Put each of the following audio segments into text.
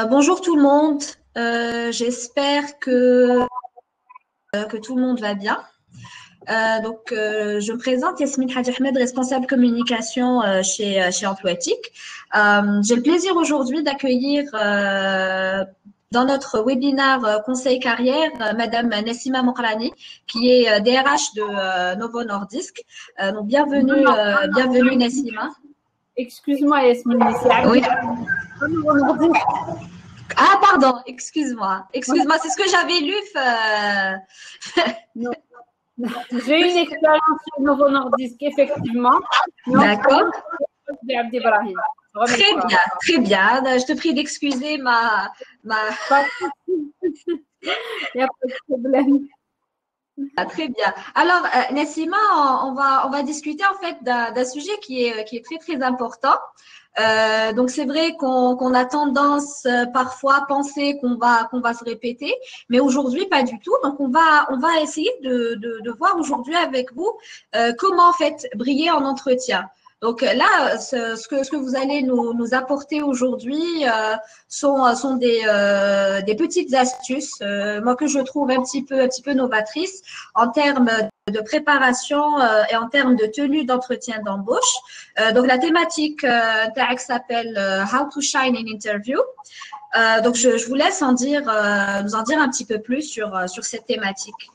Bonjour tout le monde. J'espère que tout le monde va bien. Je me présente Yasmine Hadji Ahmed, responsable communication chez Emploétique. J'ai le plaisir aujourd'hui d'accueillir dans notre webinaire Conseil carrière Madame Nassima Mokrani, qui est DRH de Novo Nordisk. Donc bienvenue Nassima. Excuse-moi Yasmine, mais c'est Oui. Abdi. Ah, pardon, excuse-moi. Excuse-moi, c'est ce que j'avais lu. Non. J'ai une expérience sur Novo Nordisk, effectivement. D'accord. C'est Abdi Ibrahim. Très bien, très bien. Je te prie d'excuser ma... Il n'y a pas de problème. Très bien. Alors, Nassima, on va discuter en fait d'un sujet qui est très, très important. Donc, c'est vrai qu'on a tendance parfois à penser qu'on va se répéter, mais aujourd'hui, pas du tout. Donc, on va essayer de voir aujourd'hui avec vous comment en fait briller en entretien. Donc là, ce que vous allez nous apporter aujourd'hui sont des petites astuces, moi que je trouve un petit peu novatrices en termes de préparation et en termes de tenue d'entretien d'embauche. Donc la thématique TAC s'appelle How to Shine in Interview. Donc je vous laisse nous en dire un petit peu plus sur cette thématique.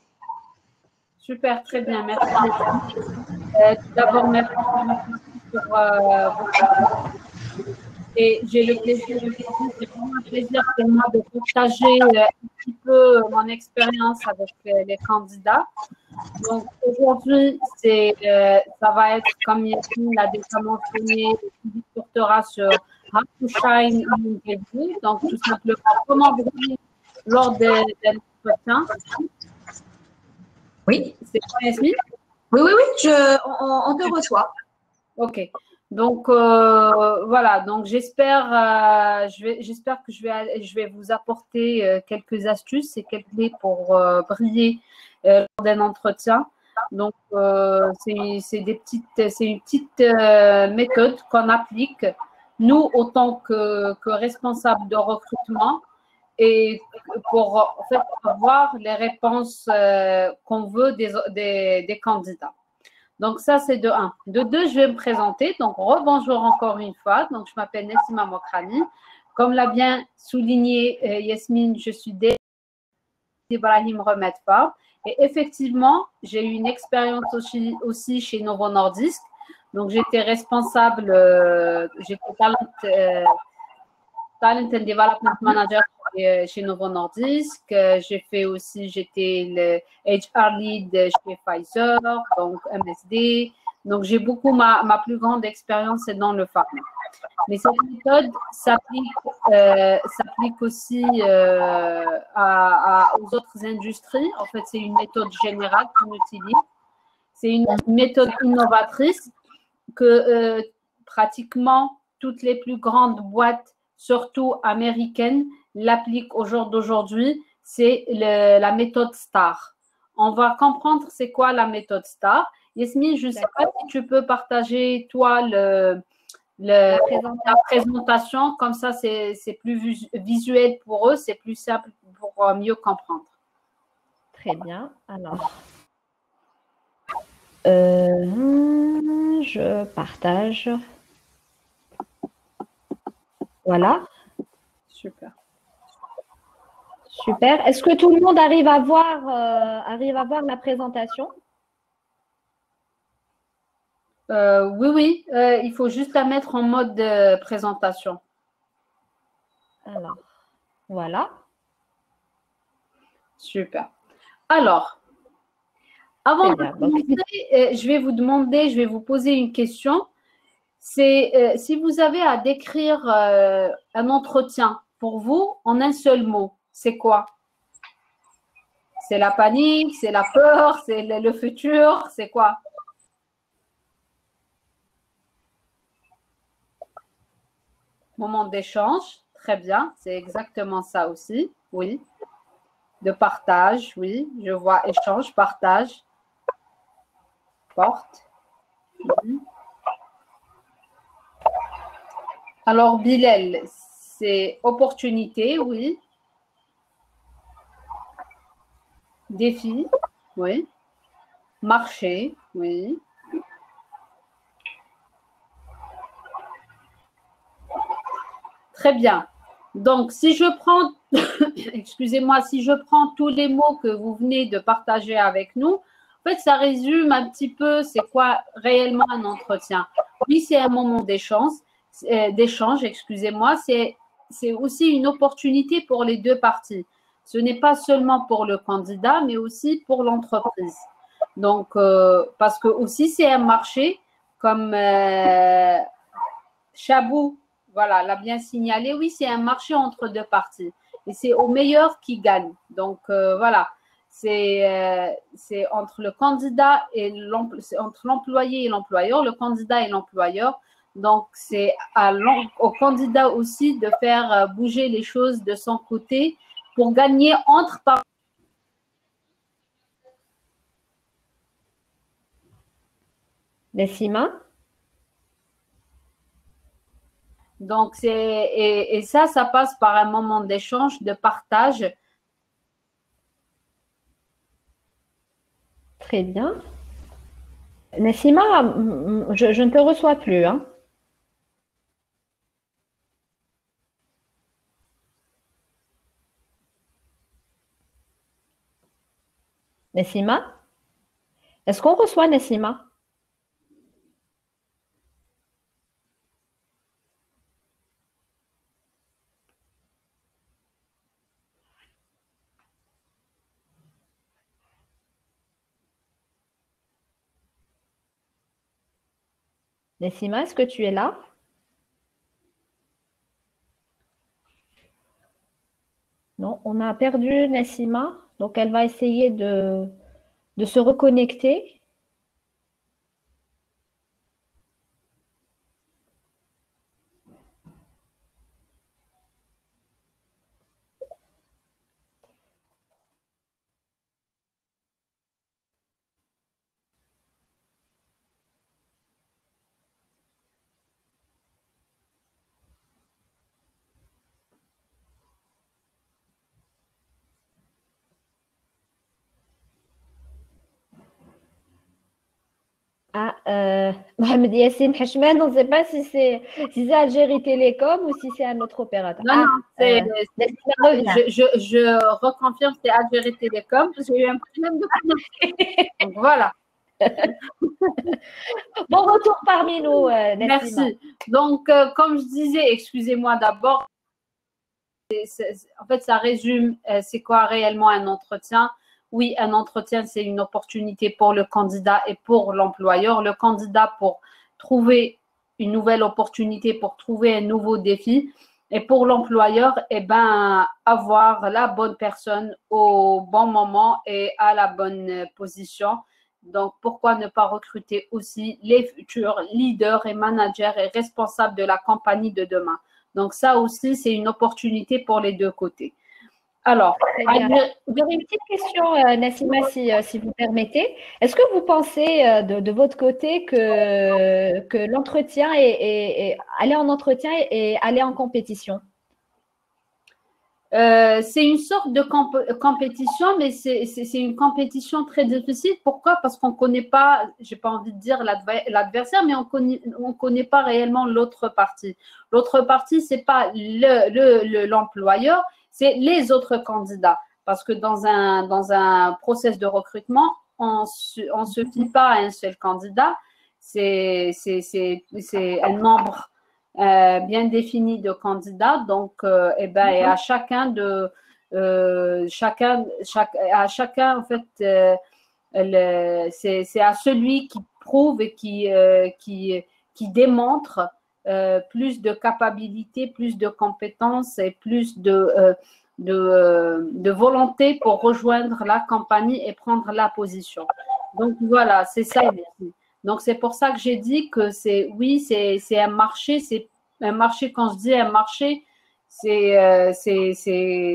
Super, très bien, merci. Tout d'abord, merci pour et j'ai le plaisir aujourd'hui, c'est vraiment un plaisir pour moi de partager un petit peu mon expérience avec les candidats. Donc aujourd'hui, ça va être, comme Yasmine l'a déjà mentionné, qui portera sur How to Shine in Interview. Donc tout simplement, comment briller lors de l'entretien. Oui. C'est quoi, Yasmine? Oui, on te reçoit. Ok. Donc voilà. Donc j'espère que je vais vous apporter quelques astuces et quelques clés pour briller lors d'un entretien. Donc c'est une petite méthode qu'on applique nous autant que responsables de recrutement et pour en fait avoir les réponses qu'on veut des candidats. Donc, ça, c'est de 1. De 2, je vais me présenter. Donc, rebonjour encore une fois. Donc, je m'appelle Nassima Mokrani. Comme l'a bien souligné Yasmine, je suis d'Ibrahim Remetfa. Et effectivement, j'ai eu une expérience aussi chez Novo Nordisk. Donc, j'étais responsable, j'étais Talent and Development Manager chez Novo Nordisk. J'étais le HR Lead chez Pfizer, donc MSD. Donc, j'ai beaucoup, ma plus grande expérience est dans le pharma. Mais cette méthode s'applique aussi aux autres industries. En fait, c'est une méthode générale qu'on utilise. C'est une méthode innovatrice que pratiquement toutes les plus grandes boîtes, surtout américaines, l'appliquent au jour d'aujourd'hui. C'est la méthode STAR. On va comprendre c'est quoi la méthode STAR. Yasmine, je ne sais pas si tu peux partager, toi, la présentation. Comme ça, c'est plus visuel pour eux, c'est plus simple pour mieux comprendre. Très bien. Alors, je partage. Voilà. Super. Super. Est-ce que tout le monde arrive à voir la présentation? Oui. Il faut juste la mettre en mode de présentation. Alors, voilà. Super. Alors, avant de commencer, je vais vous poser une question. C'est si vous avez à décrire un entretien pour vous en un seul mot, c'est quoi? C'est la panique, c'est la peur, c'est le futur, c'est quoi? Moment d'échange, très bien, c'est exactement ça aussi, oui. De partage, oui, je vois échange, partage, porte. Alors, Bilal, c'est opportunité, oui. Défi, oui. Marché, oui. Très bien. Donc, si je prends, excusez-moi, si je prends tous les mots que vous venez de partager avec nous, en fait, ça résume un petit peu c'est quoi réellement un entretien. Oui, c'est un moment d'échange, excusez-moi, c'est aussi une opportunité pour les deux parties. Ce n'est pas seulement pour le candidat, mais aussi pour l'entreprise. Donc, parce que aussi c'est un marché, comme Chabou, voilà, l'a bien signalé, oui, c'est un marché entre deux parties. Et c'est au meilleur qui gagne. Donc, voilà, c'est entre le candidat et entre l'employé et l'employeur, le candidat et l'employeur. Donc, c'est au candidat aussi de faire bouger les choses de son côté pour gagner entre parties. Nessima? Donc, et ça passe par un moment d'échange, de partage. Très bien. Nessima, je ne te reçois plus, hein. Nessima? Est-ce qu'on reçoit Nessima? Nessima, est-ce que tu es là? Non, on a perdu Nessima, donc elle va essayer de se reconnecter. Ah, Mohamed Yassine Hachman, on ne sait pas si c'est Algérie Télécom ou si c'est un autre opérateur. Non, je reconfirme, c'est Algérie Télécom. J'ai eu un problème de connexion. Donc, voilà. Bon retour parmi nous, Nessima. Merci. Donc, comme je disais, excusez-moi d'abord, en fait, ça résume c'est quoi réellement un entretien. Oui, un entretien, c'est une opportunité pour le candidat et pour l'employeur. Le candidat pour trouver une nouvelle opportunité, pour trouver un nouveau défi. Et pour l'employeur, eh ben, avoir la bonne personne au bon moment et à la bonne position. Donc, pourquoi ne pas recruter aussi les futurs leaders et managers et responsables de la compagnie de demain? Donc, ça aussi, c'est une opportunité pour les deux côtés. Alors, j'aurais une petite question, Nassima, si vous permettez. Est-ce que vous pensez de votre côté que l'entretien aller en entretien et aller en compétition? C'est une sorte de compétition, mais c'est une compétition très difficile. Pourquoi? Parce qu'on ne connaît pas, je n'ai pas envie de dire l'adversaire, mais on connaît pas réellement l'autre partie. L'autre partie, ce n'est pas l'employeur, c'est les autres candidats. Parce que dans un process de recrutement, on ne se fie pas à un seul candidat. C'est un nombre bien défini de candidats. Donc, et à chacun à chacun en fait, c'est à celui qui prouve et qui démontre plus de capacités, plus de compétences et plus de volonté pour rejoindre la compagnie et prendre la position. Donc voilà, c'est ça. Donc c'est pour ça que j'ai dit que c'est un marché, quand je dis un marché,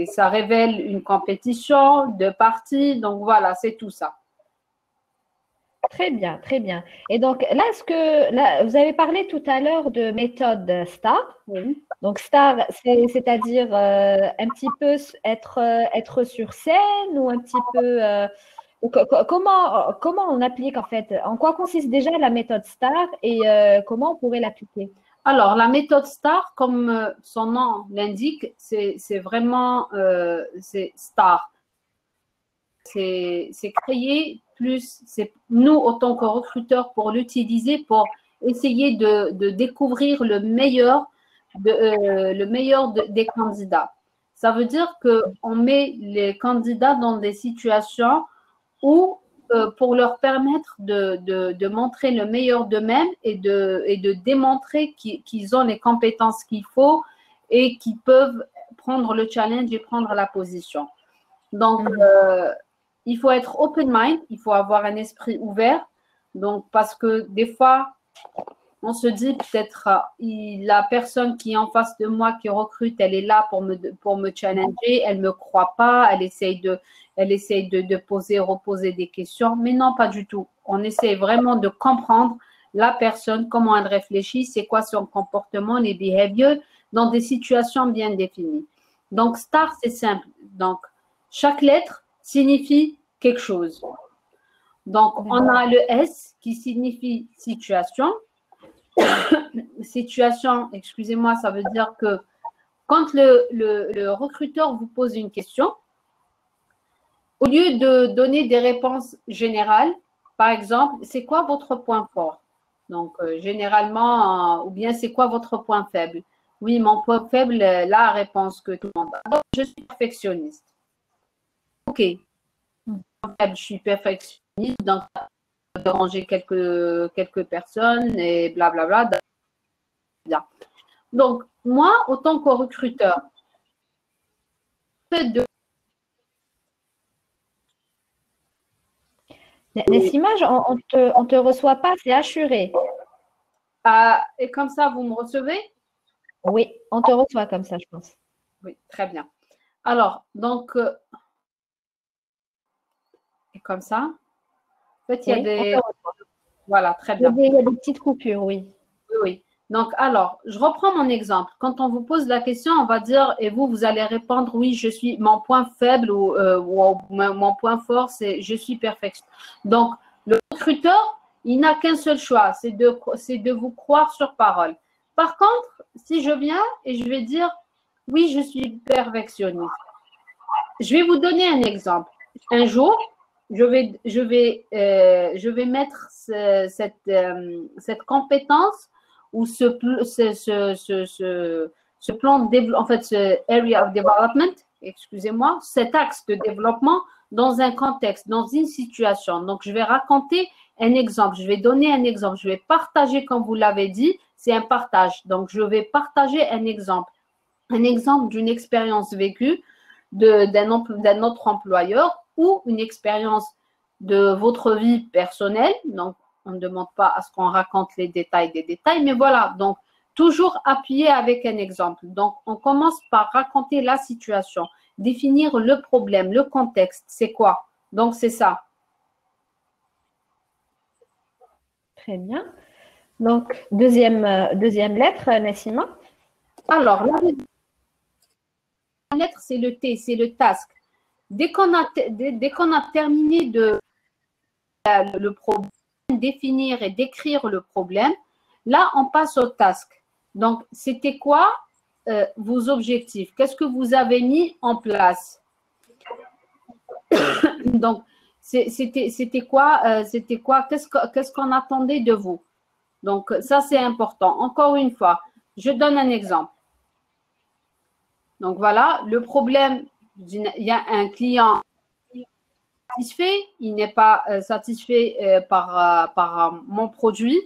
ça révèle une compétition de parties. Donc voilà, c'est tout ça. Très bien, très bien. Et donc là, là, vous avez parlé tout à l'heure de méthode STAR. Oui. Donc STAR, c'est-à-dire un petit peu être sur scène ou un petit peu comment on applique en fait, en quoi consiste déjà la méthode STAR et comment on pourrait l'appliquer? Alors, la méthode STAR, comme son nom l'indique, c'est vraiment c'est STAR. C'est créer plus, c'est nous, autant que recruteurs, pour l'utiliser, pour essayer de découvrir le meilleur, des candidats. Ça veut dire qu'on met les candidats dans des situations où, pour leur permettre de montrer le meilleur d'eux-mêmes et de démontrer qu'ils ont les compétences qu'il faut et qu'ils peuvent prendre le challenge et prendre la position. Donc, il faut être open mind, il faut avoir un esprit ouvert. Donc, parce que des fois, on se dit peut-être la personne qui est en face de moi, qui recrute, elle est là pour me challenger, elle ne me croit pas, elle essaye de poser, reposer des questions. Mais non, pas du tout. On essaie vraiment de comprendre la personne, comment elle réfléchit, c'est quoi son comportement, les behaviors dans des situations bien définies. Donc, STAR, c'est simple. Donc, chaque lettre signifie quelque chose. Donc, on a le S qui signifie situation. Situation, excusez-moi, ça veut dire que quand le recruteur vous pose une question, au lieu de donner des réponses générales, par exemple, c'est quoi votre point fort? Donc, généralement, ou bien c'est quoi votre point faible? Oui, mon point faible, la réponse que tout le monde a. Alors, je suis perfectionniste. OK. Je suis perfectionniste, donc déranger quelques personnes et blablabla. Bien. Donc, moi, autant que recruteur, Nassima, on te reçoit pas, c'est assuré. Et comme ça, vous me recevez? Oui, on te reçoit comme ça, je pense. Oui, très bien. Alors, donc, et comme ça. En fait, il y a des… Voilà, très bien. Il y a des petites coupures, oui. Oui, oui. Donc, alors, je reprends mon exemple. Quand on vous pose la question, on va dire, et vous allez répondre, oui, je suis, mon point faible ou mon point fort, c'est je suis perfectionniste. Donc, le recruteur, il n'a qu'un seul choix, c'est de vous croire sur parole. Par contre, si je viens et je vais dire, oui, je suis perfectionniste, je vais vous donner un exemple. Un jour, je vais mettre cette compétence ou ce plan de développement, en fait, ce area of development, excusez-moi, cet axe de développement dans un contexte, dans une situation. Donc, je vais raconter un exemple, je vais donner un exemple, je vais partager, comme vous l'avez dit, c'est un partage. Donc, je vais partager un exemple d'une expérience vécue d'un autre employeur ou une expérience de votre vie personnelle. Donc, on ne demande pas à ce qu'on raconte les détails des détails, mais voilà, donc toujours appuyer avec un exemple. Donc, on commence par raconter la situation, définir le problème, le contexte, c'est quoi? Donc, c'est ça. Très bien. Donc, deuxième lettre, Nassima. Alors, la lettre, c'est le T, c'est le task. Dès qu'on a terminé le problème, définir et décrire le problème, là, on passe au task. Donc, c'était quoi vos objectifs? Qu'est-ce que vous avez mis en place? Donc, c'était quoi? Qu'est-ce qu'on attendait de vous? Donc, ça, c'est important. Encore une fois, je donne un exemple. Donc, voilà, le problème, il y a un client satisfait, il n'est pas satisfait par mon produit,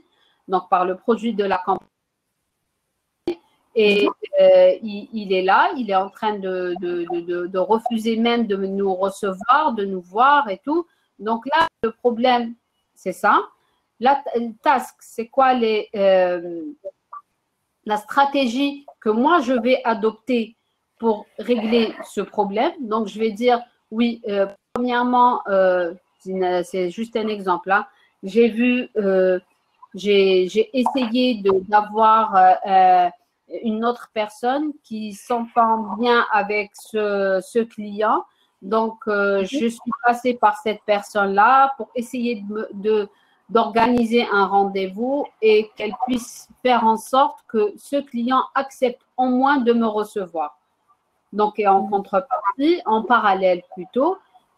donc par le produit de la compagnie. Et il est là, il est en train de refuser même de nous recevoir, de nous voir et tout. Donc là, le problème, c'est ça. La task, c'est quoi la stratégie que moi, je vais adopter pour régler ce problème. Donc, je vais dire, oui, premièrement, c'est juste un exemple, là. j'ai vu, j'ai essayé d'avoir une autre personne qui s'entend bien avec ce client. Donc, je suis passée par cette personne-là pour essayer d'organiser un rendez-vous et qu'elle puisse faire en sorte que ce client accepte au moins de me recevoir. Donc, et en contrepartie, en parallèle plutôt,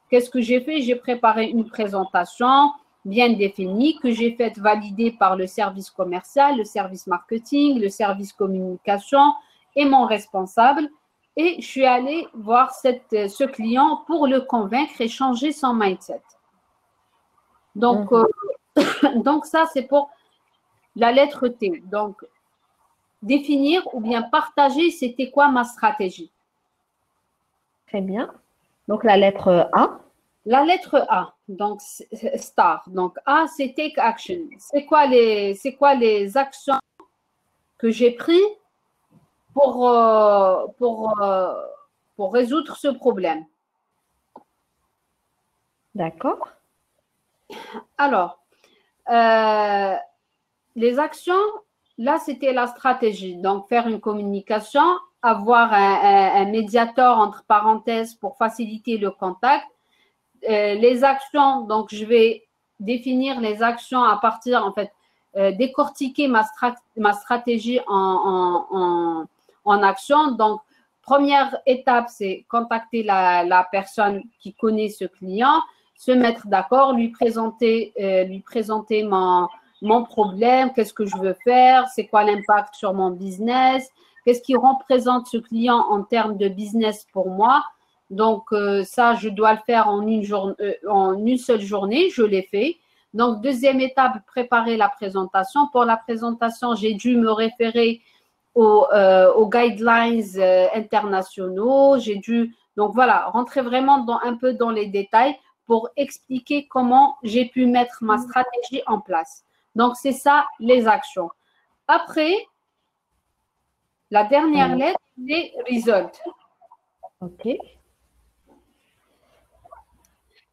qu'est-ce que j'ai fait? J'ai préparé une présentation bien définie que j'ai faite valider par le service commercial, le service marketing, le service communication et mon responsable. Et je suis allée voir ce client pour le convaincre et changer son mindset. Donc, donc ça, c'est pour la lettre T. Donc, définir ou bien partager, c'était quoi ma stratégie. Très bien. Donc, la lettre A. La lettre A, donc star. Donc, A, c'est take action. C'est quoi les actions que j'ai prises pour résoudre ce problème? D'accord. Alors, les actions, là, c'était la stratégie. Donc, faire une communication, avoir un médiateur entre parenthèses pour faciliter le contact. Les actions, donc, je vais définir les actions à partir, en fait, décortiquer ma stratégie en action. Donc, première étape, c'est contacter la personne qui connaît ce client, se mettre d'accord, lui présenter mon problème, qu'est-ce que je veux faire, c'est quoi l'impact sur mon business, qu'est-ce qui représente ce client en termes de business pour moi. Donc, ça, je dois le faire en une seule journée, je l'ai fait. Donc, deuxième étape, préparer la présentation. Pour la présentation, j'ai dû me référer aux guidelines internationaux. J'ai dû, donc voilà, rentrer vraiment un peu dans les détails pour expliquer comment j'ai pu mettre ma stratégie en place. Donc, c'est ça, les actions. Après, la dernière lettre, c'est result. OK.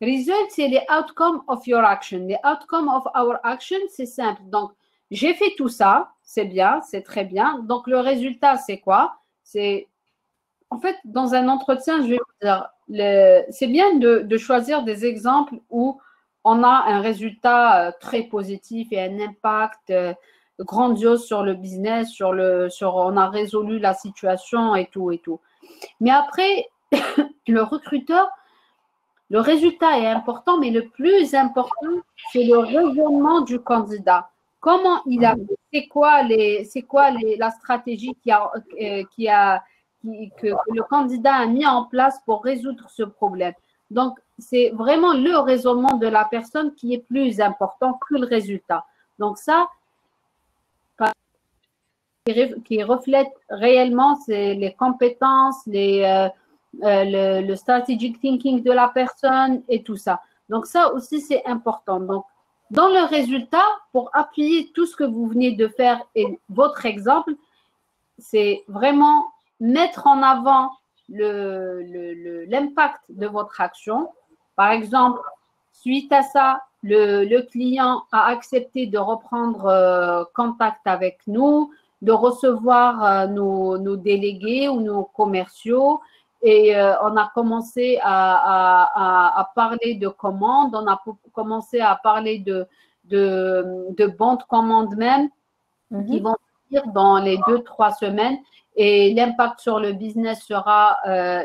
Result, c'est les outcomes of your action. Les outcomes of our action, c'est simple. Donc, j'ai fait tout ça, c'est bien, c'est très bien. Donc, le résultat, c'est quoi? C'est, en fait, dans un entretien, je vais vous dire, c'est bien de choisir des exemples où on a un résultat très positif et un impact grandiose sur le business, on a résolu la situation et tout et tout. Mais après, le recruteur, le résultat est important, mais le plus important, c'est le raisonnement du candidat. Comment il a fait? C'est quoi la stratégie que le candidat a mis en place pour résoudre ce problème. Donc, c'est vraiment le raisonnement de la personne qui est plus important que le résultat. Donc, ça, qui reflète réellement les compétences, le strategic thinking de la personne et tout ça. Donc, ça aussi, c'est important. Donc, dans le résultat, pour appuyer tout ce que vous venez de faire et votre exemple, c'est vraiment mettre en avant l'impact de votre action. Par exemple, suite à ça, le client a accepté de reprendre contact avec nous, de recevoir nos délégués ou nos commerciaux. Et on a commencé à parler de commandes, on a commencé à parler de bons de commandes même, qui vont venir dans les 2-3 semaines. Et l'impact sur le business sera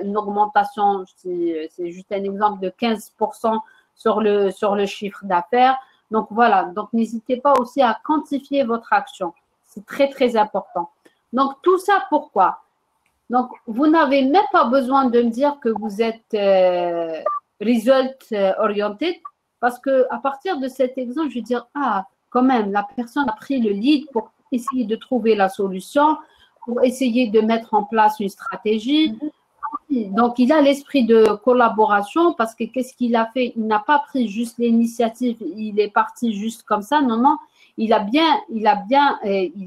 une augmentation, c'est juste un exemple, de 15% sur le chiffre d'affaires. Donc voilà, donc n'hésitez pas aussi à quantifier votre action. C'est très, très important. Donc tout ça, pourquoi? Donc, vous n'avez même pas besoin de me dire que vous êtes result oriented, parce qu'à partir de cet exemple, je vais dire, ah, quand même, la personne a pris le lead pour essayer de trouver la solution, pour essayer de mettre en place une stratégie. Donc, il a l'esprit de collaboration parce que qu'est-ce qu'il a fait? Il n'a pas pris juste l'initiative, il est parti juste comme ça. Non, non, il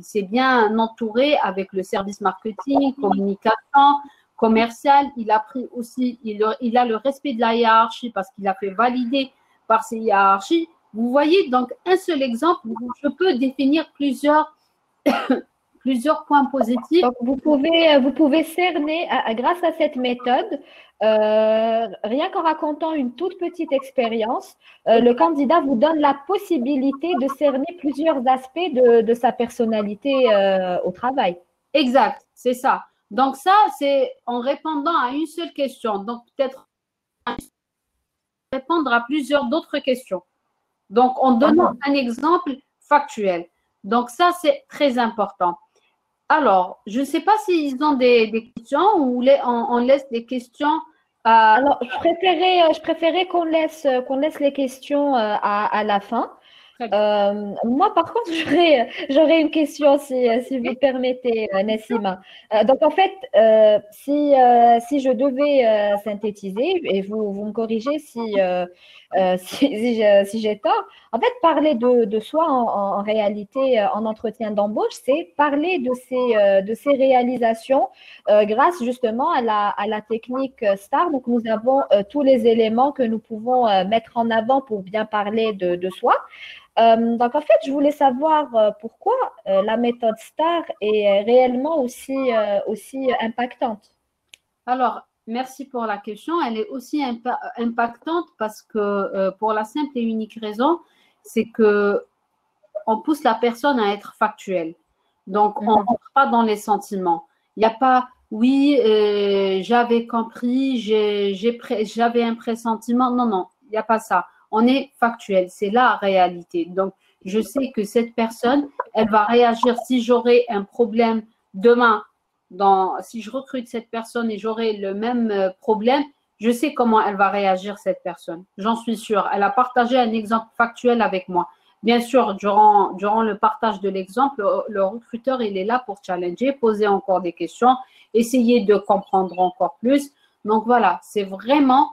s'est bien entouré avec le service marketing, communication, commercial. Il a pris aussi, il a le respect de la hiérarchie parce qu'il a fait valider par ses hiérarchies. Vous voyez, donc, un seul exemple, je peux définir plusieurs, plusieurs points positifs. Donc, vous pouvez cerner, grâce à cette méthode, rien qu'en racontant une toute petite expérience, le candidat vous donne la possibilité de cerner plusieurs aspects de sa personnalité au travail. Exact, c'est ça. Donc, ça, c'est en répondant à une seule question. Donc, peut-être répondre à plusieurs d'autres questions. Donc, en donnant un exemple factuel. Donc, ça, c'est très important. Alors, je ne sais pas s'ils ont des questions ou on laisse des questions. Alors, je préférais qu'on laisse les questions à la fin. Moi, par contre, j'aurais une question si vous permettez, Nassima. Donc, en fait, si je devais synthétiser, et vous me corrigez si j'ai tort, en fait, parler de soi en réalité en entretien d'embauche, c'est parler de ses réalisations grâce justement à la technique STAR. Donc, nous avons tous les éléments que nous pouvons mettre en avant pour bien parler de soi. Donc, en fait, je voulais savoir pourquoi la méthode STAR est réellement aussi impactante. Alors, merci pour la question. Elle est aussi impactante parce que pour la simple et unique raison, c'est que on pousse la personne à être factuelle. Donc, on n'entre pas dans les sentiments. Il n'y a pas, oui, j'avais compris, j'avais un pressentiment. Non, non, il n'y a pas ça. On est factuel, c'est la réalité. Donc, je sais que cette personne, elle va réagir si j'aurai un problème demain. Si je recrute cette personne et j'aurai le même problème, je sais comment elle va réagir, cette personne. J'en suis sûre. Elle a partagé un exemple factuel avec moi. Bien sûr, durant le partage de l'exemple, le recruteur, il est là pour challenger, poser encore des questions, essayer de comprendre encore plus. Donc, voilà, c'est vraiment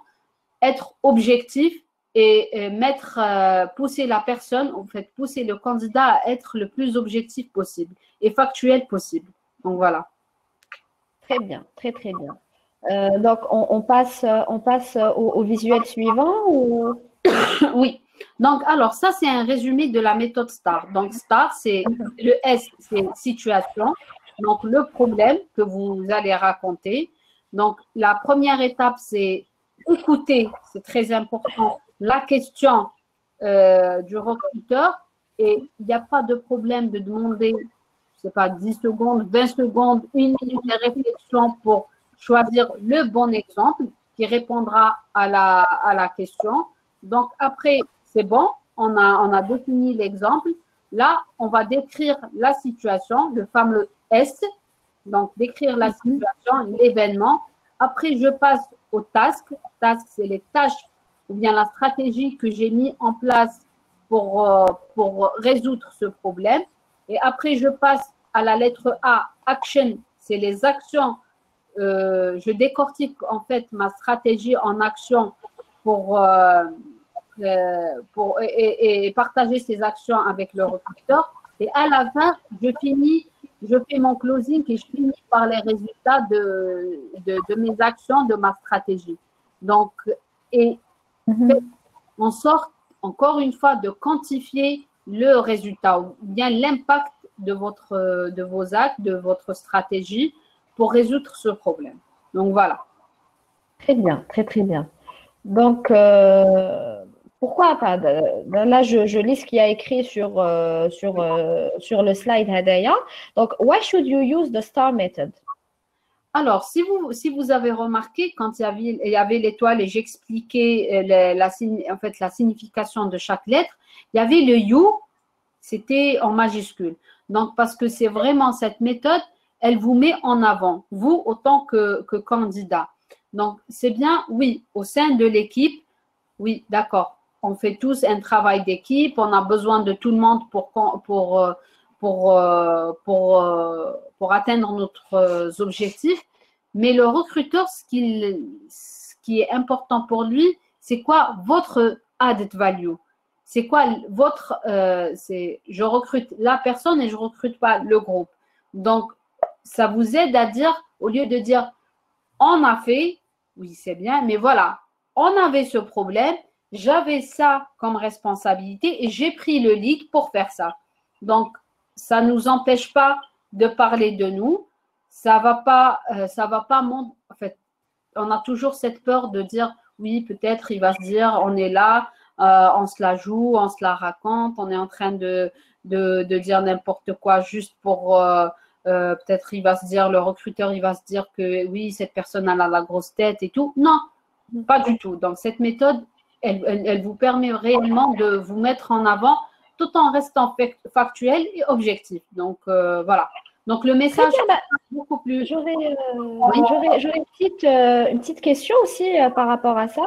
être objectif et pousser la personne, en fait, pousser le candidat à être le plus objectif possible et factuel possible. Donc, voilà. Très bien, très, très bien. Donc, on passe au visuel suivant ou… Oui. Donc, alors, ça, c'est un résumé de la méthode STAR. Donc, STAR, c'est le S, c'est situation. Donc, le problème que vous allez raconter. Donc, la première étape, c'est écouter, c'est très important, la question du recruteur. Et il n'y a pas de problème de demander, je ne sais pas, 10 secondes, 20 secondes, 1 minute de réflexion pour choisir le bon exemple qui répondra à la question. Donc, après, c'est bon, on a défini l'exemple. Là, on va décrire la situation, le fameux S. Donc, décrire la situation, l'événement. Après, je passe au task. Task, c'est les tâches ou bien la stratégie que j'ai mis en place pour résoudre ce problème. Et après, je passe à la lettre A, action, c'est les actions. Je décortique en fait ma stratégie en action et partager ces actions avec le recruteur. Et à la fin, je fais mon closing et je finis par les résultats de mes actions, de ma stratégie. Donc, on sort encore une fois de quantifier le résultat ou bien l'impact de vos actes, de votre stratégie pour résoudre ce problème. Donc, voilà. Très bien, très, très bien. Donc, pourquoi pas? Là, je lis ce qu'il y a écrit sur le slide Hadaya. Donc, why should you use the STAR method? Alors, si vous avez remarqué, quand il y avait l'étoile et j'expliquais en fait, la signification de chaque lettre, il y avait le you, c'était en majuscule. Donc, parce que c'est vraiment cette méthode, elle vous met en avant, vous autant que candidat. Donc, c'est bien, oui, au sein de l'équipe, oui, d'accord, on fait tous un travail d'équipe, on a besoin de tout le monde pour atteindre notre objectif. Mais le recruteur, ce qui est important pour lui, c'est quoi votre added value? C'est quoi votre… je recrute la personne et je ne recrute pas le groupe. Donc, ça vous aide à dire, au lieu de dire, on a fait, oui, c'est bien, mais voilà, on avait ce problème, j'avais ça comme responsabilité et j'ai pris le lead pour faire ça. Donc, ça ne nous empêche pas de parler de nous. Ça va pas en fait, on a toujours cette peur de dire, oui, peut-être il va se dire, on est là, on se la joue, on se la raconte, on est en train de dire n'importe quoi juste pour, peut-être il va se dire, le recruteur, il va se dire que oui, cette personne elle a la grosse tête et tout. Non, pas du tout. Donc, cette méthode, elle vous permet réellement de vous mettre en avant tout en restant factuel et objectif. Donc, voilà. Donc, le message Très bien, est beaucoup plus… j'aurais Oui. une petite question aussi par rapport à ça.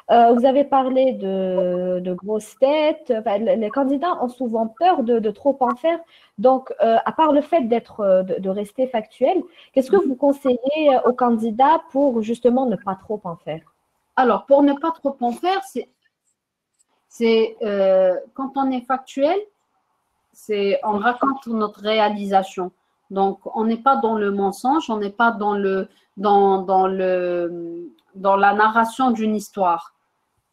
Vous avez parlé de grosses têtes. Enfin, les candidats ont souvent peur de trop en faire. Donc, à part le fait de rester factuel, qu'est-ce que vous conseillez aux candidats pour justement ne pas trop en faire? Alors, pour ne pas trop en faire, c'est quand on est factuel, on raconte notre réalisation. Donc, on n'est pas dans le mensonge, on n'est pas dans la narration d'une histoire.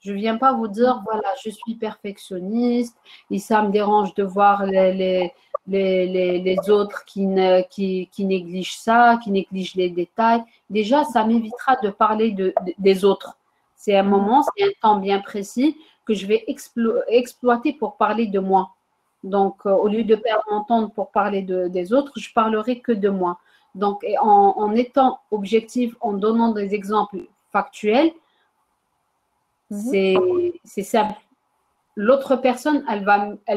Je ne viens pas vous dire, voilà, je suis perfectionniste et ça me dérange de voir les autres qui négligent ça, qui négligent les détails. Déjà, ça m'évitera de parler des autres. C'est un moment, c'est un temps bien précis que je vais exploiter pour parler de moi. Donc, au lieu de perdre mon temps pour parler des autres, je parlerai que de moi. Donc, en étant objectif, en donnant des exemples factuels, c'est simple. L'autre personne, elle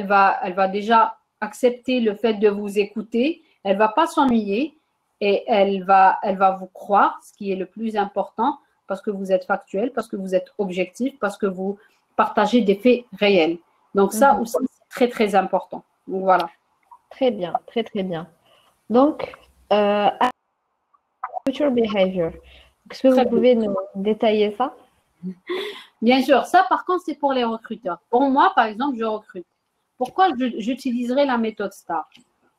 va déjà accepter le fait de vous écouter. Elle ne va pas s'ennuyer et elle va vous croire, ce qui est le plus important, parce que vous êtes factuel, parce que vous êtes objectif, parce que vous partagez des faits réels. Donc, ça aussi, c'est très, très important. Donc, voilà. Très bien, très, très bien. Donc, future behavior. Est-ce que vous pouvez nous détailler ça? Bien sûr, ça par contre, c'est pour les recruteurs. Pour moi, par exemple, je recrute. Pourquoi j'utiliserai la méthode STAR?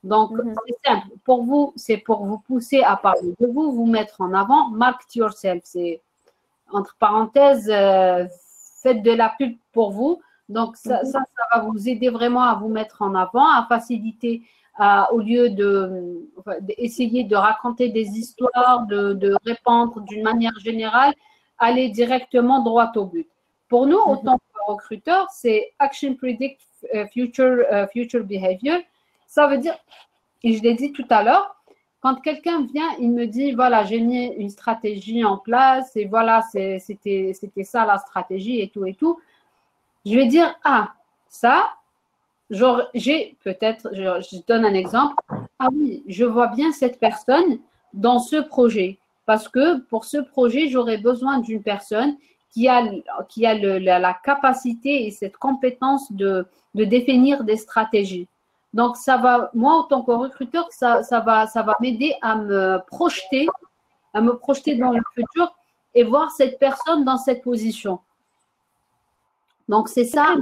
Donc, c'est simple. Pour vous, c'est pour vous pousser à parler de vous, vous mettre en avant. Market yourself, c'est entre parenthèses, faites de la pub pour vous. Donc, ça va vous aider vraiment à vous mettre en avant, à faciliter, au lieu d'essayer de raconter des histoires, de répandre d'une manière générale, aller directement droit au but. Pour nous, autant que recruteurs, c'est Action Predict Future Behavior. Ça veut dire, et je l'ai dit tout à l'heure, quand quelqu'un vient, il me dit, voilà, j'ai mis une stratégie en place et voilà, c'était ça la stratégie et tout et tout. Je vais dire, ah, ça, j'ai peut-être, je donne un exemple, ah oui, je vois bien cette personne dans ce projet parce que pour ce projet, j'aurais besoin d'une personne qui a la capacité et cette compétence de définir des stratégies. Donc, ça va, moi, en tant que recruteur, ça va m'aider à me projeter dans le futur et voir cette personne dans cette position. Donc, c'est ça.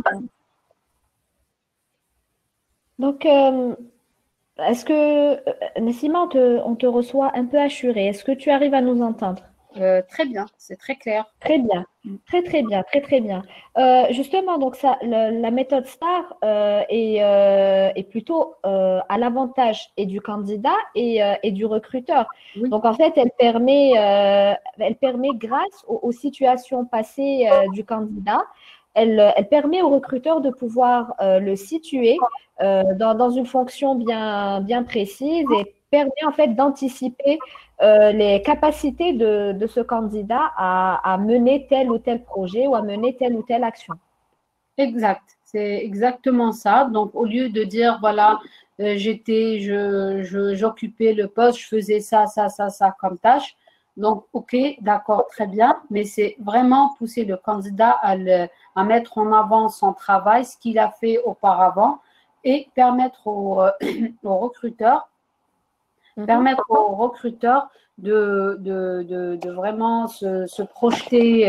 Donc, est-ce que, Nassima, on te reçoit un peu assuré? Est-ce que tu arrives à nous entendre? Très bien, c'est très clair. Très bien, très très bien, très très bien. Justement, donc ça, la méthode STAR est plutôt à l'avantage et du candidat et du recruteur. Oui. Donc en fait, elle permet grâce aux situations passées du candidat, elle permet au recruteur de pouvoir le situer dans une fonction bien précise et permet en fait d'anticiper les capacités de ce candidat à mener tel ou tel projet ou à mener telle ou telle action. Exact, c'est exactement ça. Donc, au lieu de dire, voilà, j'occupais le poste, je faisais ça comme tâche. Donc, OK, d'accord, très bien, mais c'est vraiment pousser le candidat à mettre en avant son travail, ce qu'il a fait auparavant et permettre aux recruteurs de vraiment se projeter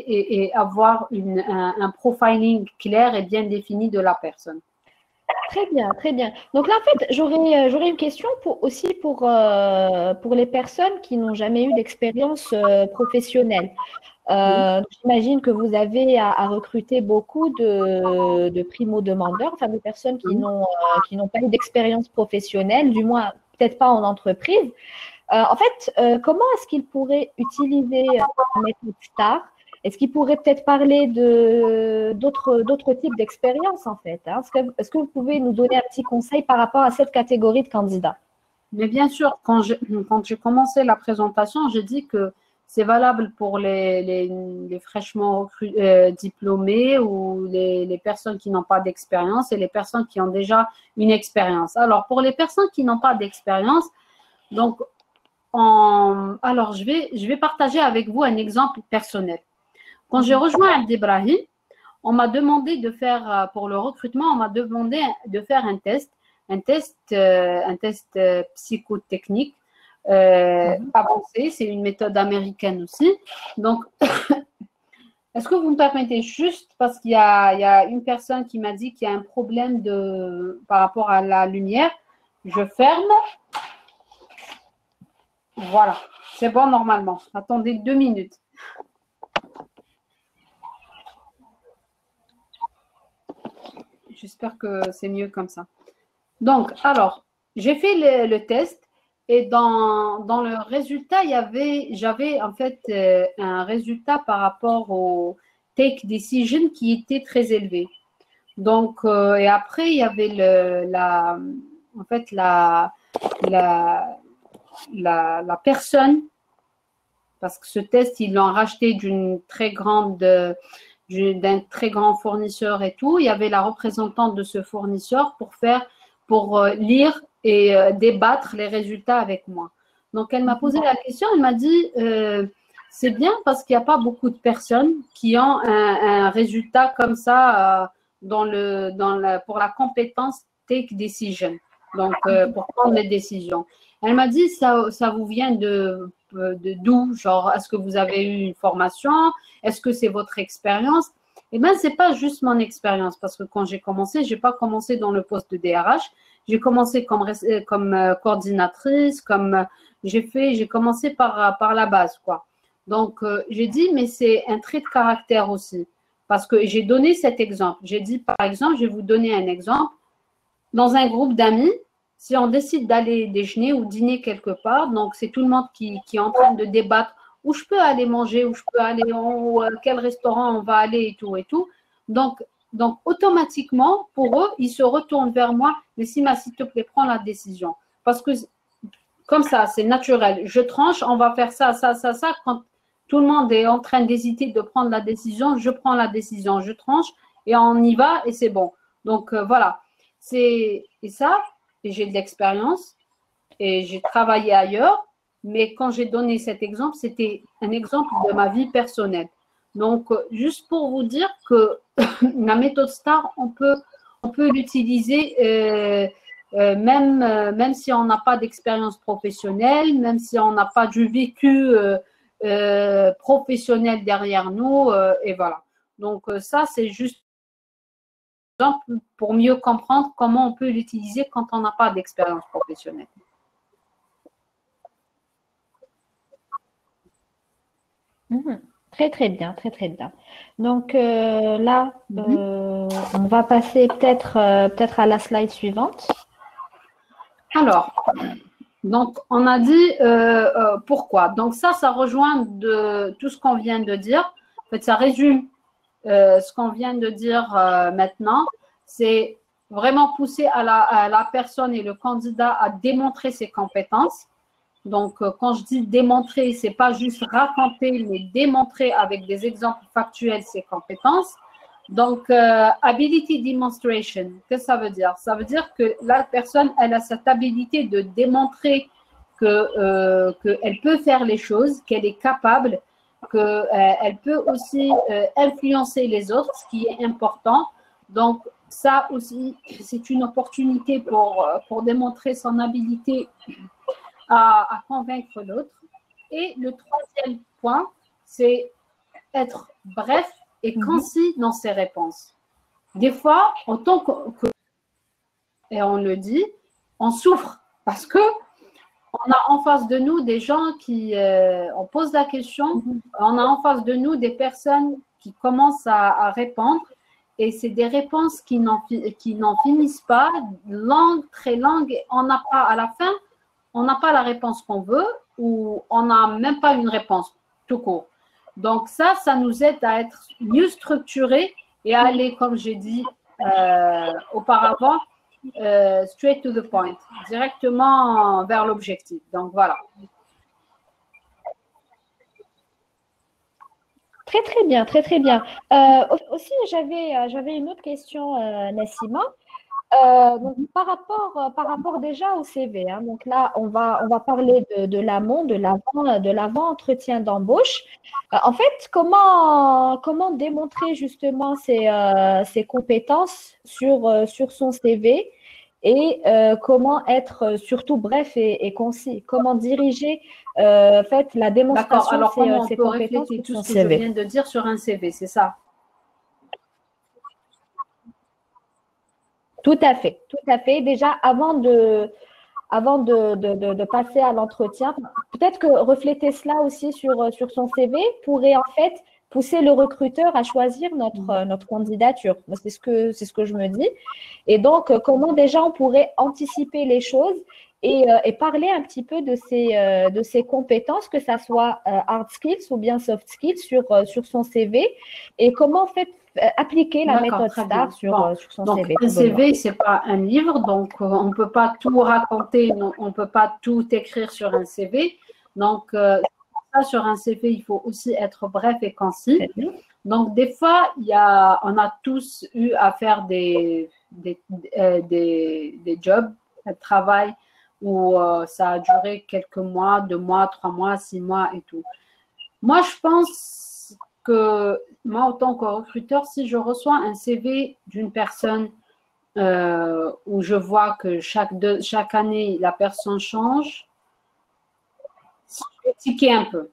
et avoir un profiling clair et bien défini de la personne. Très bien, très bien. Donc là, en fait, j'aurais une question aussi pour les personnes qui n'ont jamais eu d'expérience professionnelle. Oui. J'imagine que vous avez à recruter beaucoup de primo-demandeurs, enfin de personnes qui n'ont pas eu d'expérience professionnelle, du moins peut-être pas en entreprise. En fait, comment est-ce qu'ils pourraient utiliser la méthode STAR? Est-ce qu'ils pourraient peut-être parler d'autres types d'expériences en fait, hein? Est-ce que vous pouvez nous donner un petit conseil par rapport à cette catégorie de candidats? Mais bien sûr, quand j'ai commencé la présentation, j'ai dit que c'est valable pour les fraîchement diplômés ou les personnes qui n'ont pas d'expérience et les personnes qui ont déjà une expérience. Alors, pour les personnes qui n'ont pas d'expérience, donc, alors je vais partager avec vous un exemple personnel. Quand j'ai rejoint Abdebrahim, on m'a demandé de faire, pour le recrutement, on m'a demandé de faire un test psychotechnique avancé. C'est une méthode américaine aussi. Donc, est-ce que vous me permettez juste, parce qu'il y a une personne qui m'a dit qu'il y a un problème par rapport à la lumière, je ferme. Voilà, c'est bon normalement. Attendez 2 minutes. J'espère que c'est mieux comme ça. Donc, alors, j'ai fait le test et dans le résultat, j'avais en fait un résultat par rapport au take decision qui était très élevé. Donc, et après, il y avait en fait, la personne, parce que ce test, ils l'ont racheté d'un très grand fournisseur et tout. Il y avait la représentante de ce fournisseur pour lire et débattre les résultats avec moi. Donc, elle m'a posé la question, elle m'a dit, c'est bien parce qu'il n'y a pas beaucoup de personnes qui ont un résultat comme ça pour la compétence take decision, donc pour prendre les décisions. Elle m'a dit, ça vous vient d'où? Genre, est-ce que vous avez eu une formation? Est-ce que c'est votre expérience? Eh bien, ce n'est pas juste mon expérience, parce que quand j'ai commencé, je n'ai pas commencé dans le poste de DRH. J'ai commencé comme coordinatrice, j'ai commencé par la base, quoi. Donc, j'ai dit, mais c'est un trait de caractère aussi, parce que j'ai donné cet exemple. J'ai dit, par exemple, je vais vous donner un exemple. Dans un groupe d'amis, si on décide d'aller déjeuner ou dîner quelque part, donc c'est tout le monde qui est en train de débattre où je peux aller manger, où je peux aller, ou quel restaurant on va aller et tout et tout. Donc automatiquement, pour eux, ils se retournent vers moi. Mais s'il te plaît, prends la décision. Parce que comme ça, c'est naturel. Je tranche, on va faire ça, ça, ça, ça. Quand tout le monde est en train d'hésiter de prendre la décision, je prends la décision, je tranche et on y va et c'est bon. Donc voilà. Et ça, j'ai de l'expérience et j'ai travaillé ailleurs. Mais quand j'ai donné cet exemple, c'était un exemple de ma vie personnelle. Donc, juste pour vous dire que la méthode STAR, on peut l'utiliser même si on n'a pas d'expérience professionnelle, même si on n'a pas du vécu professionnel derrière nous. Et voilà. Donc, ça, c'est juste pour mieux comprendre comment on peut l'utiliser quand on n'a pas d'expérience professionnelle. Très, très bien, très, très bien. Donc là, on va passer peut-être à la slide suivante. Alors, donc on a dit pourquoi. Donc ça rejoint de tout ce qu'on vient de dire. En fait, ça résume ce qu'on vient de dire maintenant. C'est vraiment pousser à la personne et le candidat à démontrer ses compétences. Donc, quand je dis démontrer, ce n'est pas juste raconter, mais démontrer avec des exemples factuels ses compétences. Donc, ability demonstration, qu'est-ce que ça veut dire? Ça veut dire que la personne, elle a cette habilité de démontrer qu'elle peut faire les choses, qu'elle est capable, qu'elle peut aussi influencer les autres, ce qui est important. Donc, ça aussi, c'est une opportunité pour démontrer son habilité à convaincre l'autre. Et le troisième point, c'est être bref et concis dans ses réponses. Des fois, en tant que et on le dit, on souffre parce que on a en face de nous des gens qui, on pose la question, on a en face de nous des personnes qui commencent à répondre et c'est des réponses qui n'en finissent pas, très longues, et on n'a pas, à la fin, on n'a pas la réponse qu'on veut ou on n'a même pas une réponse tout court. Donc ça nous aide à être mieux structurés et à aller, comme j'ai dit auparavant, straight to the point, directement vers l'objectif. Donc, voilà. Très, très bien, très, très bien. Aussi, j'avais une autre question, Nassima. Donc, par rapport déjà au CV, hein, donc là, on va parler de l'amont, de l'avant-entretien d'embauche. En fait, comment démontrer justement ses compétences sur son CV et comment être surtout bref et concis? Comment diriger en fait, la démonstration alors, comment de ses on peut compétences refléter sur tout son ce que je CV? viens de dire sur un CV, c'est ça? Tout à fait, tout à fait. Déjà, avant de passer à l'entretien, peut-être que refléter cela aussi sur son CV pourrait en fait pousser le recruteur à choisir notre candidature. Moi, c'est ce que je me dis. Et donc, comment déjà on pourrait anticiper les choses et parler un petit peu de ses compétences, que ça soit hard skills ou bien soft skills sur son CV, et comment en fait appliquer la méthode très STAR bien. sur son Donc, CV. un CV, ce n'est pas un livre, donc on ne peut pas tout raconter, on ne peut pas tout écrire sur un CV. Donc, ça, sur un CV, il faut aussi être bref et concis. Donc, des fois, on a tous eu à faire des jobs, un travail où ça a duré quelques mois, 2 mois, 3 mois, 6 mois et tout. Moi, je pense que moi, en tant que recruteur, si je reçois un CV d'une personne où je vois que chaque année, la personne change, je vais tiquer un peu.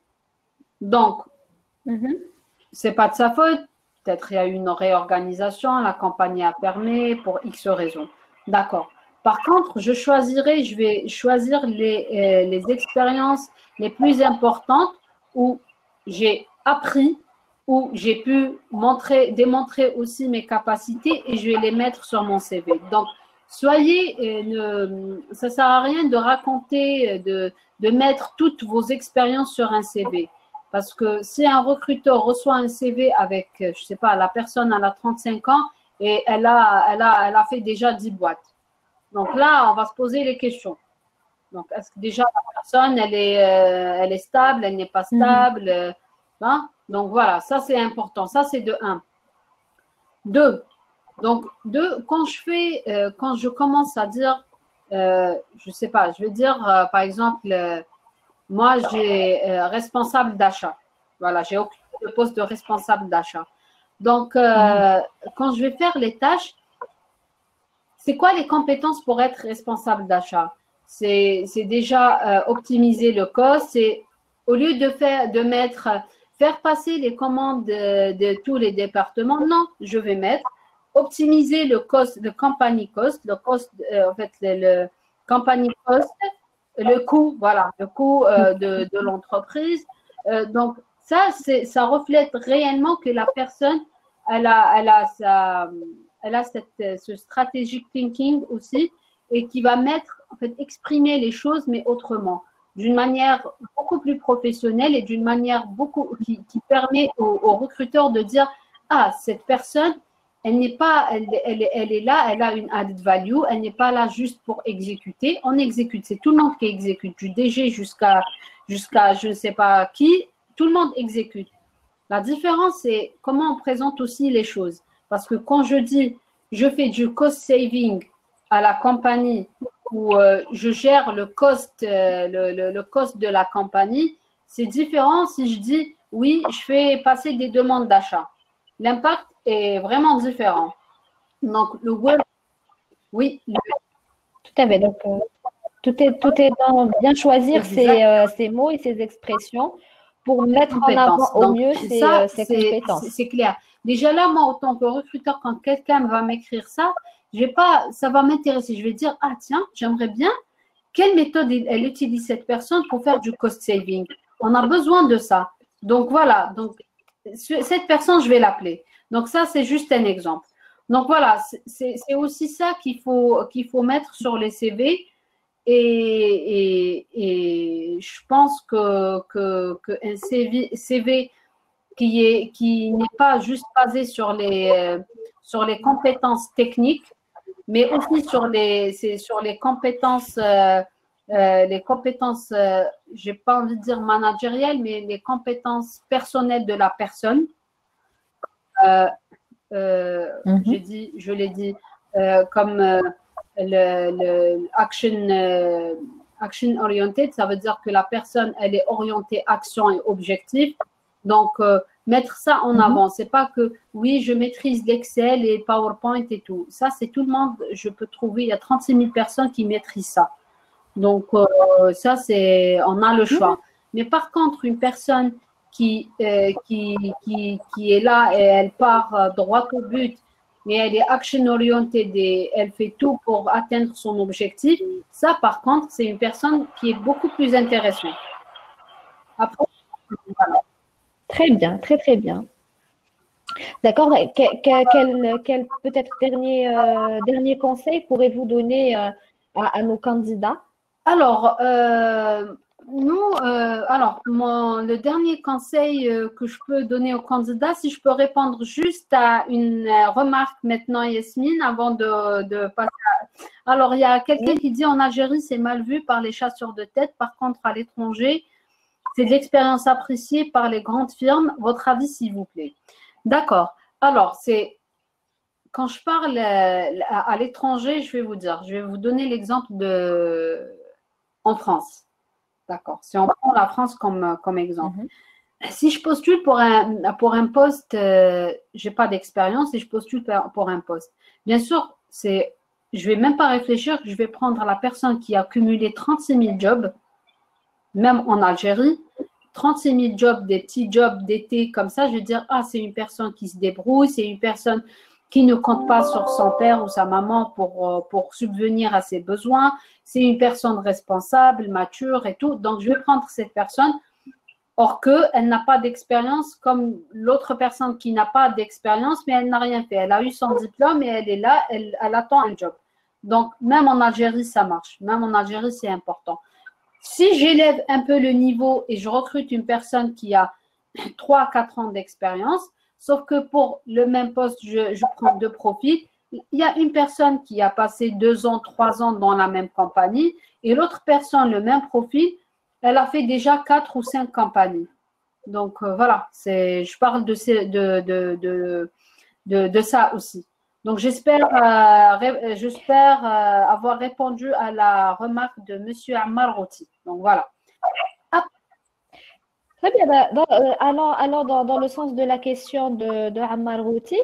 Donc, c'est pas de sa faute. Peut-être il y a eu une réorganisation, la compagnie a fermé pour X raisons. D'accord. Par contre, je vais choisir les expériences les plus importantes où j'ai appris, où j'ai pu démontrer aussi mes capacités et je vais les mettre sur mon CV. Donc, ça ne sert à rien de raconter, de mettre toutes vos expériences sur un CV. Parce que si un recruteur reçoit un CV avec, je ne sais pas, la personne elle a 35 ans et elle a fait déjà 10 boîtes. Donc là, on va se poser les questions. Donc, est-ce que déjà la personne, elle est stable, elle n'est pas stable hein? Donc voilà, ça c'est important. Ça c'est de 1. 2. Donc, quand je commence à dire, je ne sais pas, je vais dire par exemple, moi j'ai responsable d'achat. Voilà, j'ai occupé le poste de responsable d'achat. Donc, quand je vais faire les tâches, c'est quoi les compétences pour être responsable d'achat? C'est déjà optimiser le cost. C'est au lieu de faire passer les commandes de tous les départements, non, je vais mettre optimiser le cost, le company cost, le cost, en fait, le company cost, le coût, voilà, le coût de l'entreprise. Donc, ça reflète réellement que la personne, elle a ce strategic thinking aussi et qui va exprimer les choses, mais autrement, d'une manière beaucoup plus professionnelle et d'une manière qui permet aux recruteurs de dire ah, cette personne, elle n'est pas, elle est là, elle a une added value, elle n'est pas là juste pour exécuter. On exécute, c'est tout le monde qui exécute, du DG jusqu'à je ne sais pas qui, tout le monde exécute. La différence, c'est comment on présente aussi les choses. Parce que quand je dis je fais du cost saving à la compagnie ou je gère le cost de la compagnie, c'est différent si je dis oui, je fais passer des demandes d'achat. L'impact est vraiment différent. Donc, le word, oui. Tout à fait. Donc, tout est dans bien choisir ses mots et ses expressions pour mettre en avant au mieux ses compétences. C'est clair. Déjà là, moi, en tant que recruteur, quand quelqu'un va m'écrire ça, ça va m'intéresser. Je vais dire, ah tiens, j'aimerais bien, quelle méthode elle utilise cette personne pour faire du cost saving? On a besoin de ça. Donc voilà, donc cette personne, je vais l'appeler. Donc ça, c'est juste un exemple. Donc voilà, c'est aussi ça qu'il faut mettre sur les CV. Et je pense qu'un CV qui n'est pas juste basé sur les compétences techniques, mais aussi sur les compétences, j'ai pas envie de dire managériales, mais les compétences personnelles de la personne. Je l'ai dit, comme le action oriented, ça veut dire que la personne, elle est orientée action et objectif. Donc, mettre ça en avant. C'est pas que, oui, je maîtrise l'Excel et PowerPoint et tout. Ça, c'est tout le monde, je peux trouver, il y a 36 000 personnes qui maîtrisent ça. Donc, ça, on a le choix. Mais par contre, une personne qui est là et elle part droit au but, mais elle est action-orientée et elle fait tout pour atteindre son objectif, ça, par contre, c'est une personne qui est beaucoup plus intéressante. Après, voilà. Très bien, très, très bien. D'accord. Quel peut-être dernier conseil pourrez-vous donner à nos candidats? Alors, le dernier conseil que je peux donner aux candidats, si je peux répondre juste à une remarque maintenant, Yasmine, avant de passer à... Alors, il y a quelqu'un qui dit en Algérie, c'est mal vu par les chasseurs de tête. Par contre, à l'étranger, c'est de l'expérience appréciée par les grandes firmes. Votre avis, s'il vous plaît. D'accord. Alors, quand je parle à l'étranger, je vais vous donner l'exemple en France. D'accord. Si on prend la France comme exemple. Si je postule pour un poste, je n'ai pas d'expérience et je postule pour un poste. Bien sûr, je ne vais même pas réfléchir, je vais prendre la personne qui a cumulé 36 000 jobs, même en Algérie, 36 000 jobs, des petits jobs d'été comme ça, je vais dire, ah, c'est une personne qui se débrouille, c'est une personne qui ne compte pas sur son père ou sa maman pour subvenir à ses besoins. C'est une personne responsable, mature et tout. Donc, je vais prendre cette personne, or qu'elle n'a pas d'expérience comme l'autre personne qui n'a pas d'expérience, mais elle n'a rien fait. Elle a eu son diplôme et elle est là, elle attend un job. Donc, même en Algérie, ça marche. Même en Algérie, c'est important. Si j'élève un peu le niveau et je recrute une personne qui a 3 à 4 ans d'expérience, sauf que pour le même poste, je prends 2 profils. Il y a une personne qui a passé 2 ans, 3 ans dans la même compagnie et l'autre personne, le même profil, elle a fait déjà 4 ou 5 compagnies. Donc, voilà, je parle de ça aussi. Donc, j'espère avoir répondu à la remarque de M. Ammar Routi. Donc, voilà. Très bien. Alors dans le sens de la question de Ammar Routi,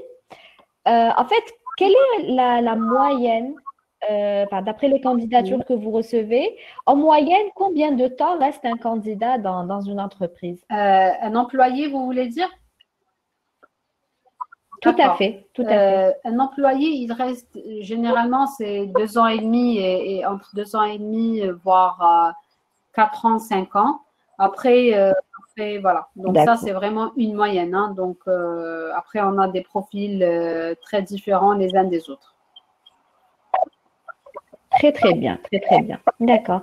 en fait, quelle est la moyenne, d'après les candidatures que vous recevez, en moyenne, combien de temps reste un candidat dans une entreprise? Un employé, vous voulez dire? Tout à fait. Un employé, il reste, généralement, c'est 2 ans et demi et entre 2 ans et demi, voire 4 ans, 5 ans. Après, voilà. Donc, ça, c'est vraiment une moyenne. Hein. Donc, après, on a des profils très différents les uns des autres. Très, très bien. Très, très bien. D'accord.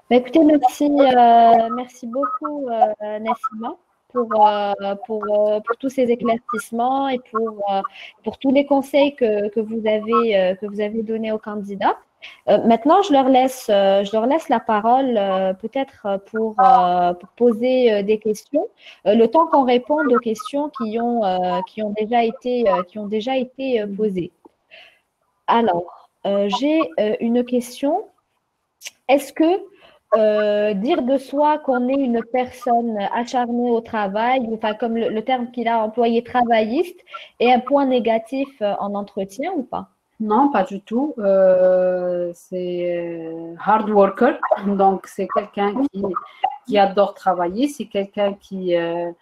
Écoutez, merci beaucoup, Nassima, pour tous ces éclaircissements et pour tous les conseils que vous avez donnés aux candidats. Maintenant, je leur laisse la parole peut-être pour poser des questions, le temps qu'on réponde aux questions qui ont déjà été posées. Alors, j'ai une question. Est-ce que dire de soi qu'on est une personne acharnée au travail, enfin comme le terme qu'il a employé, travailliste, est un point négatif en entretien ou pas? Non, pas du tout. C'est hard worker, donc c'est quelqu'un qui adore travailler, c'est quelqu'un qui est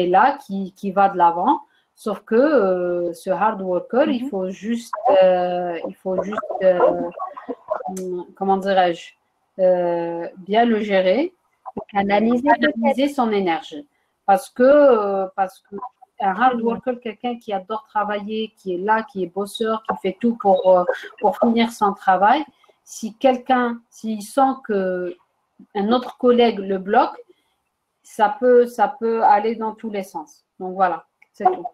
là, qui va de l'avant. Sauf que ce hard worker, il faut juste, comment dirais-je, bien le gérer, canaliser son énergie. Parce que un hard worker, quelqu'un qui adore travailler, qui est là, qui est bosseur, qui fait tout pour finir son travail, s'il sent qu'un autre collègue le bloque, ça peut aller dans tous les sens. Donc voilà, c'est tout.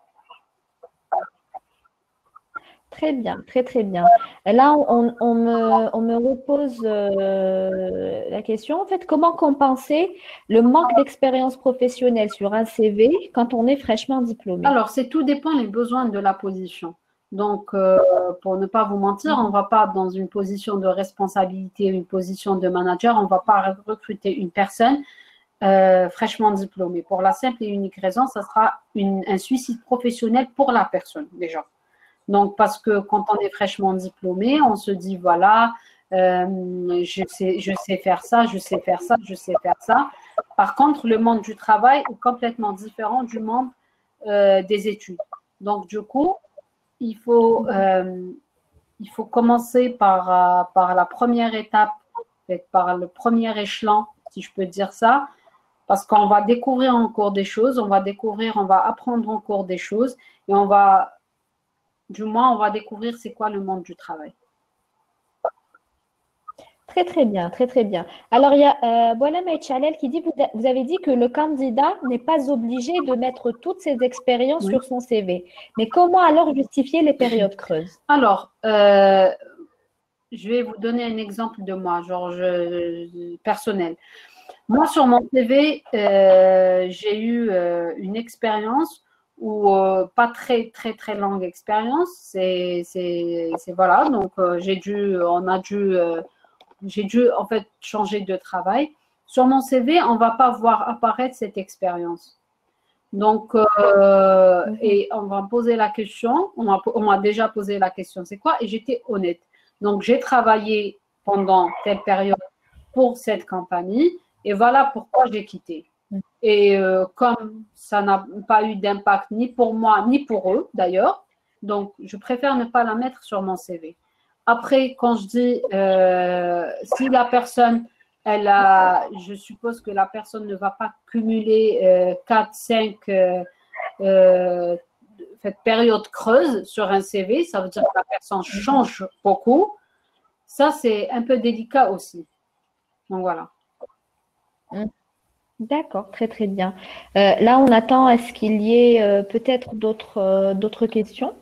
Très bien, très très bien. Là, on me repose la question, en fait, comment compenser le manque d'expérience professionnelle sur un CV quand on est fraîchement diplômé? Alors, tout dépend des besoins de la position. Donc, pour ne pas vous mentir, on ne va pas dans une position de responsabilité, une position de manager, on ne va pas recruter une personne fraîchement diplômée. Pour la simple et unique raison, ça sera un suicide professionnel pour la personne déjà. Donc, parce que quand on est fraîchement diplômé, on se dit, voilà, je sais faire ça, je sais faire ça, je sais faire ça. Par contre, le monde du travail est complètement différent du monde des études. Donc, du coup, il faut commencer par la première étape, par le premier échelon, si je peux dire ça, parce qu'on va découvrir encore des choses, on va apprendre encore des choses et on va découvrir c'est quoi le monde du travail. Très, très bien, très, très bien. Alors, il y a Boilem Chalel qui dit, vous avez dit que le candidat n'est pas obligé de mettre toutes ses expériences sur son CV. Mais comment alors justifier les périodes creuses? Alors, je vais vous donner un exemple de moi, personnel. Moi, sur mon CV, j'ai eu une expérience ou pas très, très, très longue expérience. Voilà, donc j'ai dû en fait changer de travail. Sur mon CV, on ne va pas voir apparaître cette expérience. Donc, et on va poser la question, on m'a déjà posé la question, c'est quoi? Et j'étais honnête. Donc, j'ai travaillé pendant telle période pour cette compagnie et voilà pourquoi j'ai quitté. Et comme ça n'a pas eu d'impact ni pour moi, ni pour eux d'ailleurs, donc je préfère ne pas la mettre sur mon CV. Après, quand je dis si la personne, je suppose que la personne ne va pas cumuler 4, 5 périodes creuses sur un CV, ça veut dire que la personne change beaucoup. Ça, c'est un peu délicat aussi. Donc voilà. D'accord, très très bien. Là, on attend à ce qu'il y ait peut-être d'autres questions.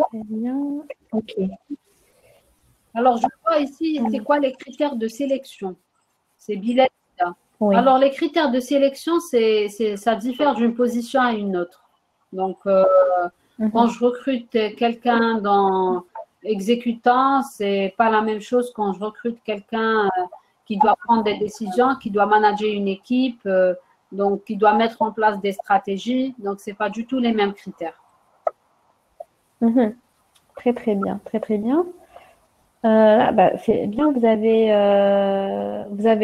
Très bien. Ok. Alors, je vois ici, c'est quoi les critères de sélection? C'est bilan. Oui. Alors, les critères de sélection, ça diffère d'une position à une autre. Donc, quand je recrute quelqu'un dans exécutant, c'est pas la même chose quand je recrute quelqu'un qui doit prendre des décisions, qui doit manager une équipe, donc qui doit mettre en place des stratégies. Donc, c'est pas du tout les mêmes critères. Très très bien, très très bien. C'est bien, vous avez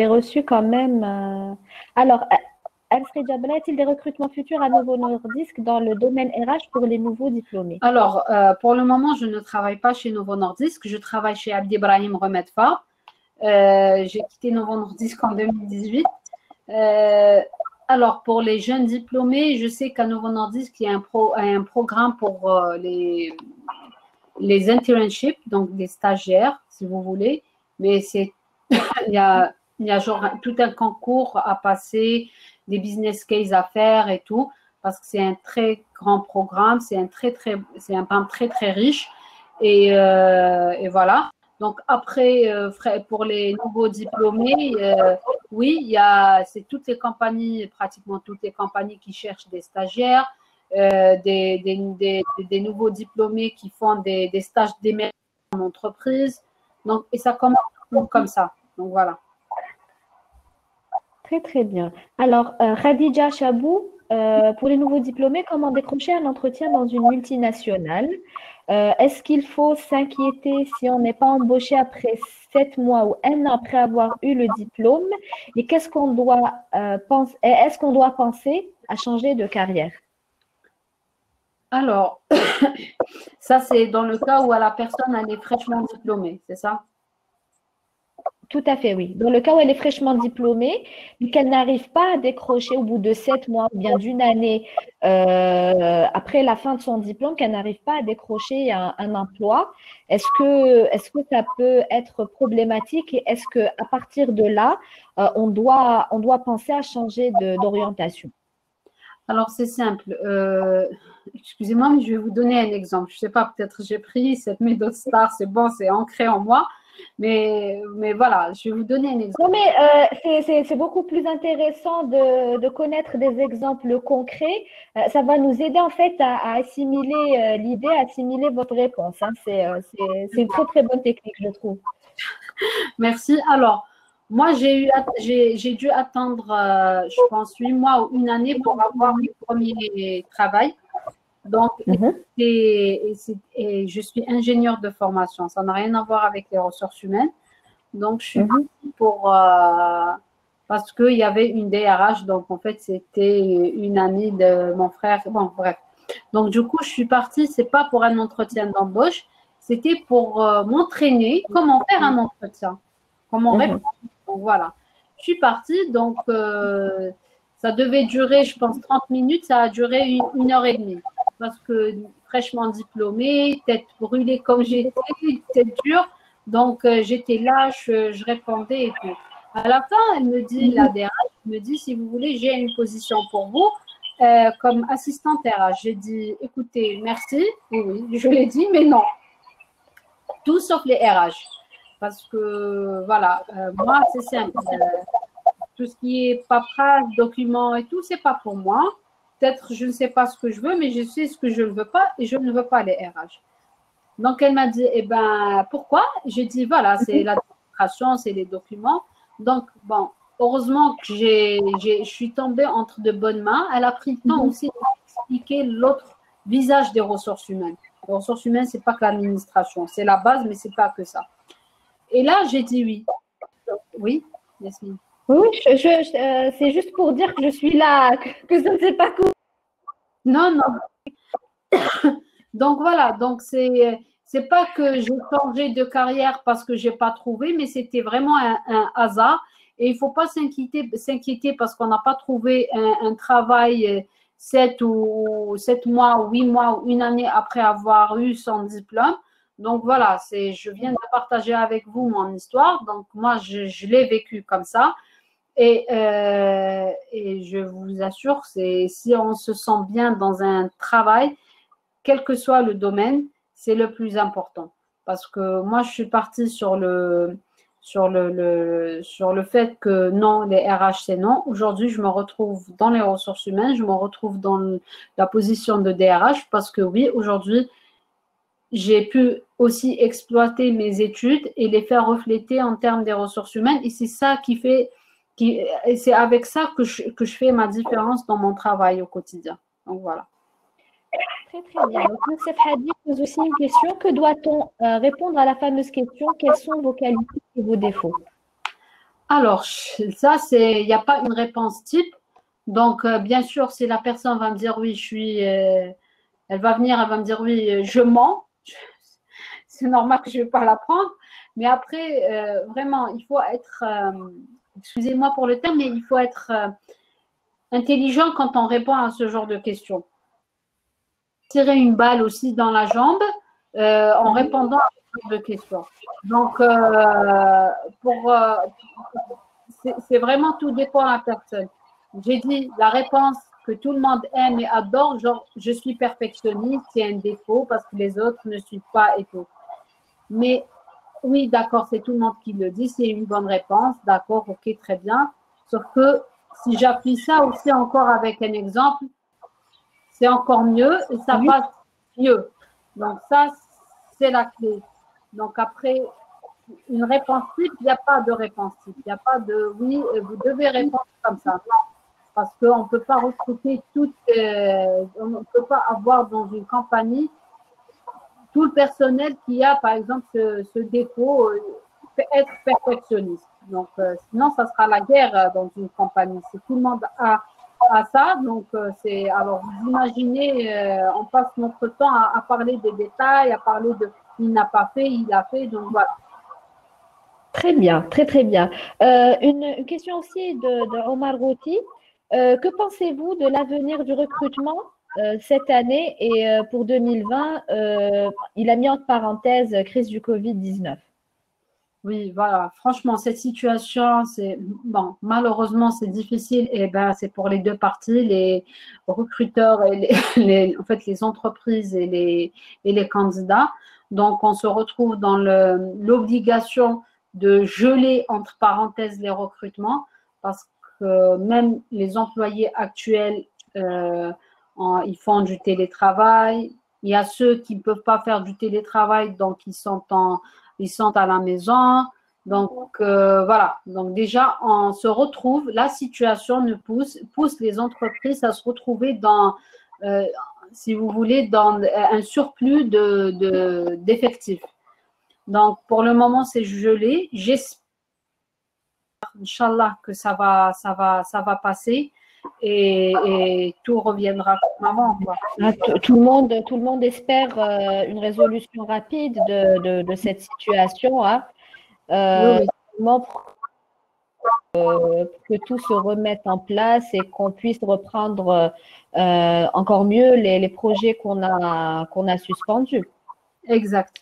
reçu quand même. Alors, Alfred Jabala, a-t-il des recrutements futurs à Novo Nordisk dans le domaine RH pour les nouveaux diplômés? Alors, pour le moment, je ne travaille pas chez Novo Nordisk. Je travaille chez Abdi Ibrahim Remedfa. J'ai quitté Novo Nordisk en 2018. Alors, pour les jeunes diplômés, je sais qu'à Novo Nordisk, il y a un programme pour les internships, donc des stagiaires, si vous voulez. Mais il y a genre tout un concours à passer, des business cases à faire et tout, parce que c'est un très grand programme, c'est un programme très, très riche. Et voilà. Donc, après, pour les nouveaux diplômés, oui, c'est pratiquement toutes les compagnies qui cherchent des stagiaires, des nouveaux diplômés qui font des stages d'émergence en entreprise. Donc, et ça commence comme ça. Donc, voilà. Très, très bien. Alors, Khadija Chabou pour les nouveaux diplômés, comment décrocher un entretien dans une multinationale? Est-ce qu'il faut s'inquiéter si on n'est pas embauché après 7 mois ou un an après avoir eu le diplôme? Et qu'est-ce qu'on doit penser? Est-ce qu'on doit penser à changer de carrière? Alors, ça, c'est dans le cas où la personne elle est fraîchement diplômée, c'est ça? Tout à fait, oui. Dans le cas où elle est fraîchement diplômée, mais qu'elle n'arrive pas à décrocher au bout de 7 mois ou bien d'une année après la fin de son diplôme, qu'elle n'arrive pas à décrocher un emploi, est-ce que ça peut être problématique et est-ce qu'à partir de là, on doit penser à changer d'orientation? Alors, c'est simple. Excusez-moi, mais je vais vous donner un exemple. Je ne sais pas, peut-être j'ai pris cette méthode STAR, c'est bon, c'est ancré en moi. Mais voilà, je vais vous donner un exemple. Non, mais c'est beaucoup plus intéressant de connaître des exemples concrets. Ça va nous aider en fait à assimiler l'idée, à assimiler votre réponse, hein. C'est une très très bonne technique, je trouve. Merci. Alors, moi, j'ai dû attendre, je pense, 8 mois ou une année pour avoir mon premier travail. Donc, et je suis ingénieure de formation. Ça n'a rien à voir avec les ressources humaines. Donc, je suis partie parce qu'il y avait une DRH. Donc, en fait, c'était une amie de mon frère. Bon, bref. Donc, du coup, je suis partie. Ce n'est pas pour un entretien d'embauche. C'était pour m'entraîner comment faire un entretien. Comment répondre. Donc, voilà. Je suis partie. Donc, ça devait durer, je pense, 30 minutes. Ça a duré une heure et demie. Parce que fraîchement diplômée, tête brûlée comme j'étais, tête dure. Donc, j'étais là, je répondais et tout. À la fin, elle me dit, la DRH me dit, si vous voulez, j'ai une position pour vous comme assistante RH. J'ai dit, écoutez, merci. Oui, je l'ai dit, mais non. Tout sauf les RH. Parce que, voilà, moi, c'est simple. Tout ce qui est paperasse, documents et tout, c'est pas pour moi. Peut-être, je ne sais pas ce que je veux, mais je sais ce que je ne veux pas et je ne veux pas les RH. Donc, elle m'a dit, eh ben, pourquoi? J'ai dit, voilà, c'est l'administration, c'est les documents. Donc, bon, heureusement que je suis tombée entre de bonnes mains. Elle a pris le temps aussi d'expliquer l'autre visage des ressources humaines. Les ressources humaines, ce n'est pas que l'administration. C'est la base, mais ce n'est pas que ça. Et là, j'ai dit oui. Oui, Yasmine. Oui, c'est juste pour dire que je suis là, que ça ne s'est pas couru. Non, non. Donc, voilà. Donc, c'est pas que j'ai changé de carrière parce que j'ai pas trouvé, mais c'était vraiment un hasard. Et il faut pas s'inquiéter parce qu'on n'a pas trouvé un travail 7 mois, 8 mois ou une année après avoir eu son diplôme. Donc voilà, je viens de partager avec vous mon histoire. Donc moi, je l'ai vécu comme ça. Et je vous assure, si on se sent bien dans un travail, quel que soit le domaine, c'est le plus important. Parce que moi, je suis partie sur le fait que non, les RH, c'est non. Aujourd'hui, je me retrouve dans les ressources humaines, je me retrouve dans la position de DRH parce que oui, aujourd'hui, j'ai pu aussi exploiter mes études et les faire refléter en termes des ressources humaines. Et c'est ça c'est avec ça que je fais ma différence dans mon travail au quotidien. Donc voilà. Très, très bien. Donc, Youssef Hadi pose aussi une question. Que doit-on répondre à la fameuse question? Quelles sont vos qualités et vos défauts? Alors, ça, il n'y a pas une réponse type. Donc, bien sûr, si la personne va me dire oui, elle va venir, elle va me dire oui, je mens. C'est normal que je ne vais pas la prendre. Mais après, vraiment, il faut être, excusez-moi pour le terme, mais il faut être intelligent quand on répond à ce genre de questions. Tirer une balle aussi dans la jambe en répondant à ce genre de questions. Donc, c'est vraiment tout dépend de la personne. J'ai dit la réponse que tout le monde aime et adore, genre je suis perfectionniste, c'est un défaut parce que les autres ne suivent pas et tout. Mais oui, d'accord, c'est tout le monde qui le dit, c'est une bonne réponse, d'accord, ok, très bien. Sauf que si j'appuie ça aussi encore avec un exemple, c'est encore mieux et ça passe mieux. Donc ça, c'est la clé. Donc après, une réponse type, il n'y a pas de réponse type. Il n'y a pas de oui, vous devez répondre comme ça. Non, parce qu'on ne peut pas recruter on ne peut pas avoir dans une compagnie tout le personnel qui a, par exemple, ce défaut, être perfectionniste. Donc, sinon, ça sera la guerre dans une compagnie. Si tout le monde a ça, donc alors vous imaginez, on passe notre temps à parler des détails, à parler de il n'a pas fait, il a fait, donc voilà. Très bien, très très bien. Une question aussi de Omar Routi. Que pensez-vous de l'avenir du recrutement cette année et pour 2020, il a mis entre parenthèses crise du Covid-19. Oui, voilà. Franchement, cette situation, bon, malheureusement, c'est difficile. Et ben, c'est pour les deux parties, les recruteurs et en fait, les entreprises et les candidats. Donc, on se retrouve dans l'obligation de geler entre parenthèses les recrutements parce que même les employés actuels, ils font du télétravail. Il y a ceux qui ne peuvent pas faire du télétravail, donc ils sont à la maison. Donc, voilà. Donc, déjà, on se retrouve, la situation pousse les entreprises à se retrouver dans, si vous voulez, dans un surplus d'effectifs. Donc, pour le moment, c'est gelé. J'espère, Inch'Allah, que ça va passer et tout reviendra comme avant. Tout le monde espère une résolution rapide de cette situation. Hein. Oui. Que tout se remette en place et qu'on puisse reprendre encore mieux les projets qu'on a suspendus. Exact.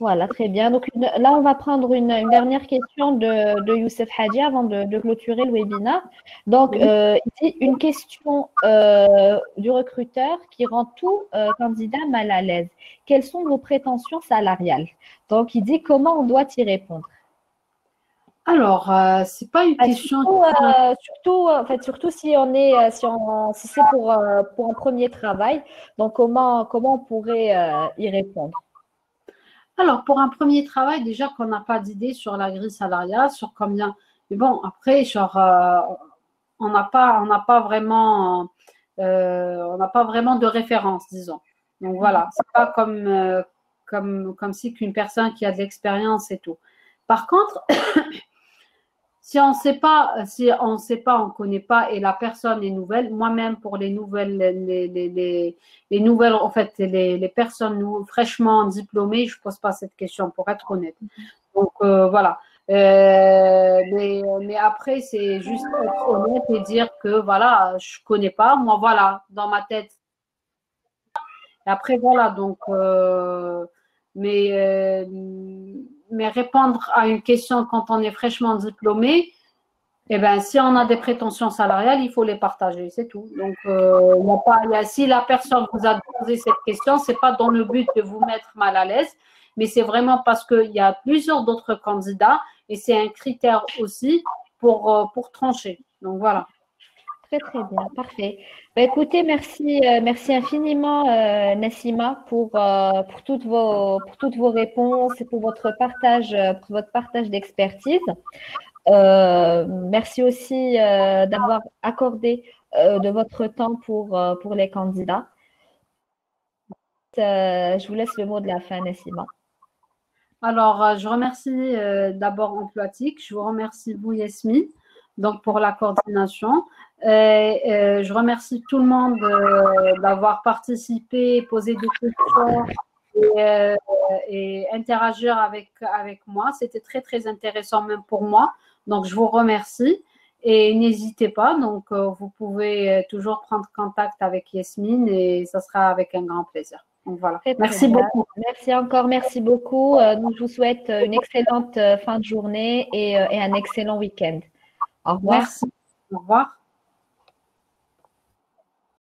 Voilà, très bien. Donc là, on va prendre une dernière question de Youssef Hadji avant de clôturer le webinaire. Donc, il dit une question du recruteur qui rend tout candidat mal à l'aise. Quelles sont vos prétentions salariales? Donc, il dit comment on doit y répondre. Alors, c'est pas une question. Surtout si c'est pour un premier travail. Donc, comment on pourrait y répondre? Alors, pour un premier travail, déjà qu'on n'a pas d'idée sur la grille salariale, sur combien. Mais bon, après, on n'a pas vraiment de référence, disons. Donc voilà, c'est pas comme si qu'une personne qui a de l'expérience et tout. Par contre, si on ne sait pas, on ne connaît pas et la personne est nouvelle, moi-même pour les nouvelles, les nouvelles, en fait, les personnes fraîchement diplômées, je ne pose pas cette question pour être honnête. Donc voilà. Mais après, c'est juste être honnête et dire que voilà, je ne connais pas. Moi, voilà, dans ma tête. Et après, voilà, donc, mais répondre à une question quand on est fraîchement diplômé, eh ben, si on a des prétentions salariales, il faut les partager, c'est tout. Donc, si la personne vous a posé cette question, ce n'est pas dans le but de vous mettre mal à l'aise, mais c'est vraiment parce qu'il y a plusieurs d'autres candidats et c'est un critère aussi pour trancher. Donc, voilà. Très, très bien, parfait. Bah, écoutez, merci infiniment, Nassima, pour toutes vos réponses et pour votre partage d'expertise. Merci aussi d'avoir accordé de votre temps pour les candidats. Je vous laisse le mot de la fin, Nassima. Alors, je remercie d'abord Emploitique. Je vous remercie, vous, Yasmine, donc pour la coordination. Je remercie tout le monde d'avoir participé, posé des questions et interagir avec moi. C'était très, très intéressant même pour moi. Donc, je vous remercie et n'hésitez pas. Donc, vous pouvez toujours prendre contact avec Yasmine et ça sera avec un grand plaisir. Donc, voilà. Merci beaucoup. Merci encore, merci beaucoup. Donc, je vous souhaite une excellente fin de journée et un excellent week-end. Au revoir. Merci. Au revoir.